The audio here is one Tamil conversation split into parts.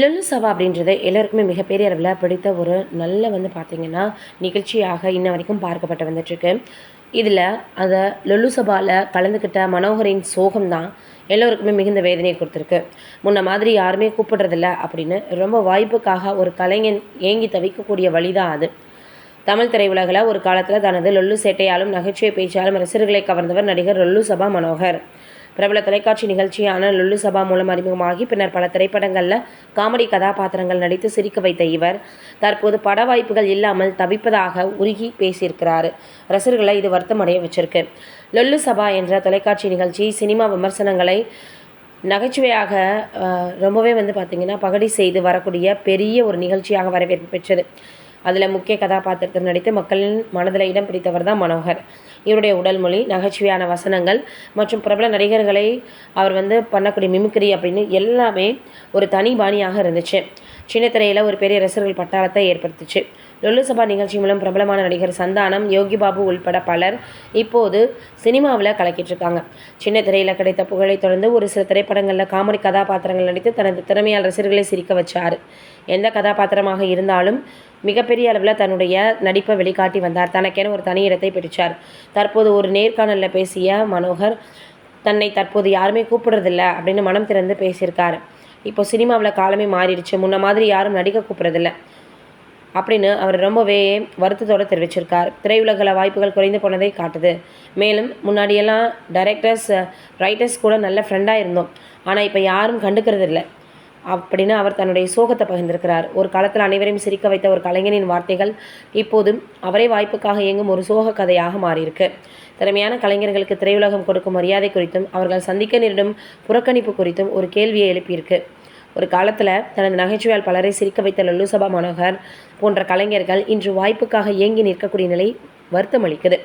லொல்லு சபா அப்படின்றது எல்லோருக்குமே மிகப்பெரிய அளவில் பிடித்த ஒரு நல்ல பார்த்திங்கன்னா நிகழ்ச்சியாக இன்ன வரைக்கும் பார்க்கப்பட்டு வந்துட்டுருக்கு. இதில் அந்த லொல்லு சபாவில் கலந்துக்கிட்ட மனோகரின் சோகம் தான் எல்லோருக்குமே மிகுந்த வேதனையை கொடுத்துருக்கு. முன்ன மாதிரி யாருமே கூப்பிடுறதில்ல அப்படின்னு ரொம்ப வாய்ப்புக்காக ஒரு கலைஞன் ஏங்கி தவிக்கக்கூடிய வழி தான் அது. தமிழ் திரையுலகில் ஒரு காலத்தில் தனது லொல்லு சேட்டையாலும் நகைச்சுவை பேச்சாலும் ரசிகர்களை கவர்ந்தவர் நடிகர் லொல்லு சபா மனோகர். பிரபல தொலைக்காட்சி நிகழ்ச்சியான லொல்லு சபா மூலம் அறிமுகமாகி பின்னர் பல திரைப்படங்களில் காமெடி கதாபாத்திரங்கள் நடித்து சிரிக்க வைத்த இவர் தற்போது பட வாய்ப்புகள் இல்லாமல் தவிப்பதாக உருகி பேசியிருக்கிறாரு. ரசிகர்களை இது வருத்தம் அடைய வச்சிருக்கு. லொல்லு சபா என்ற தொலைக்காட்சி நிகழ்ச்சி சினிமா விமர்சனங்களை நகைச்சுவையாக ரொம்பவே பார்த்திங்கன்னா பகடி செய்து வரக்கூடிய பெரிய ஒரு நிகழ்ச்சியாக வரவேற்பு பெற்றது. அதில் முக்கிய கதாபாத்திரத்தில் நடித்து மக்களின் மனதில் இடம் பிடித்தவர் தான் மனோகர். இவருடைய உடல் மொழி, நகைச்சுவையான வசனங்கள் மற்றும் பிரபல நடிகர்களை அவர் பண்ணக்கூடிய மிமிக்ரி அப்படின்னு எல்லாமே ஒரு தனி பாணியாக இருந்துச்சு. சின்ன திரையில் ஒரு பெரிய ரசிகர்கள் பட்டாளத்தை ஏற்படுத்துச்சு. லொல்லு சபா நிகழ்ச்சி மூலம் பிரபலமான நடிகர் சந்தானம், யோகி பாபு உள்பட பலர் இப்போது சினிமாவில் கலக்கிட்டு இருக்காங்க. சின்ன திரையில் கிடைத்த புகழை தொடர்ந்து ஒரு சில திரைப்படங்களில் காமெடி கதாபாத்திரங்கள் நடித்து தனது திறமையால் ரசிகர்களை சிரிக்க வச்சார். எந்த கதாபாத்திரமாக இருந்தாலும் மிகப்பெரிய அளவில் தன்னுடைய நடிப்பை வெளிக்காட்டி வந்தார். தனக்கென ஒரு தனி இடத்தை பிடித்தார். தற்போது ஒரு நேர்காணலில் பேசிய மனோகர் தன்னை தற்போது யாருமே கூப்பிடுறதில்ல அப்படின்னு மனம் திறந்து பேசியிருக்காரு. இப்போ சினிமாவில் காலமே மாறிடுச்சு, முன்ன மாதிரி யாரும் நடிக்க கூப்பிட்றதில்ல அப்படின்னு அவர் ரொம்பவே வருத்தத்தோடு தெரிவிச்சிருக்கார். திரையுலகில் வாய்ப்புகள் குறைந்து போனதை காட்டுது. மேலும் முன்னாடியெல்லாம் டைரக்டர்ஸ், ரைட்டர்ஸ் கூட நல்ல ஃப்ரெண்டாக இருந்தோம், ஆனால் இப்போ யாரும் கண்டுக்கிறது இல்லை அப்படின்னு அவர் தன்னுடைய சோகத்தை பகிர்ந்திருக்கிறார். ஒரு காலத்தில் அனைவரையும் சிரிக்க வைத்த ஒரு கலைஞனின் வார்த்தைகள் இப்போதும் அவரே வாய்ப்புக்காக இயங்கும் ஒரு சோக கதையாக மாறியிருக்கு. திறமையான கலைஞர்களுக்கு திரையுலகம் கொடுக்கும் மரியாதை குறித்தும் அவர்கள் சந்திக்க நேரிடும் புறக்கணிப்பு குறித்தும் ஒரு கேள்வியை எழுப்பியிருக்கு. ஒரு காலத்தில் தனது நகைச்சுவையால் பலரை சிரிக்க வைத்த லொல்லு சபா மனோகர் போன்ற கலைஞர்கள் இன்று வாய்ப்புக்காக இயங்கி நிற்கக்கூடிய நிலை வருத்தம் அளிக்குது.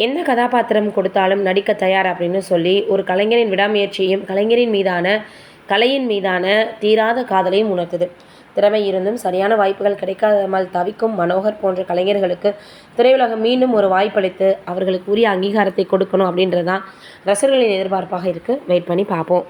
எந்த கதாபாத்திரம் கொடுத்தாலும் நடிக்க தயார் அப்படின்னு சொல்லி ஒரு கலைஞரின் விடாமுயற்சியையும் கலையின் மீதான தீராத காதலையும் உணர்த்துது. திறமை இருந்தும் சரியான வாய்ப்புகள் கிடைக்காமல் தவிக்கும் மனோகர் போன்ற கலைஞர்களுக்கு திரையுலகம் மீண்டும் ஒரு வாய்ப்பளித்து அவர்களுக்கு உரிய அங்கீகாரத்தை கொடுக்கணும் அப்படின்றது தான் ரசிகர்களின் எதிர்பார்ப்பாக இருக்குது. வெயிட் பண்ணி பார்ப்போம்.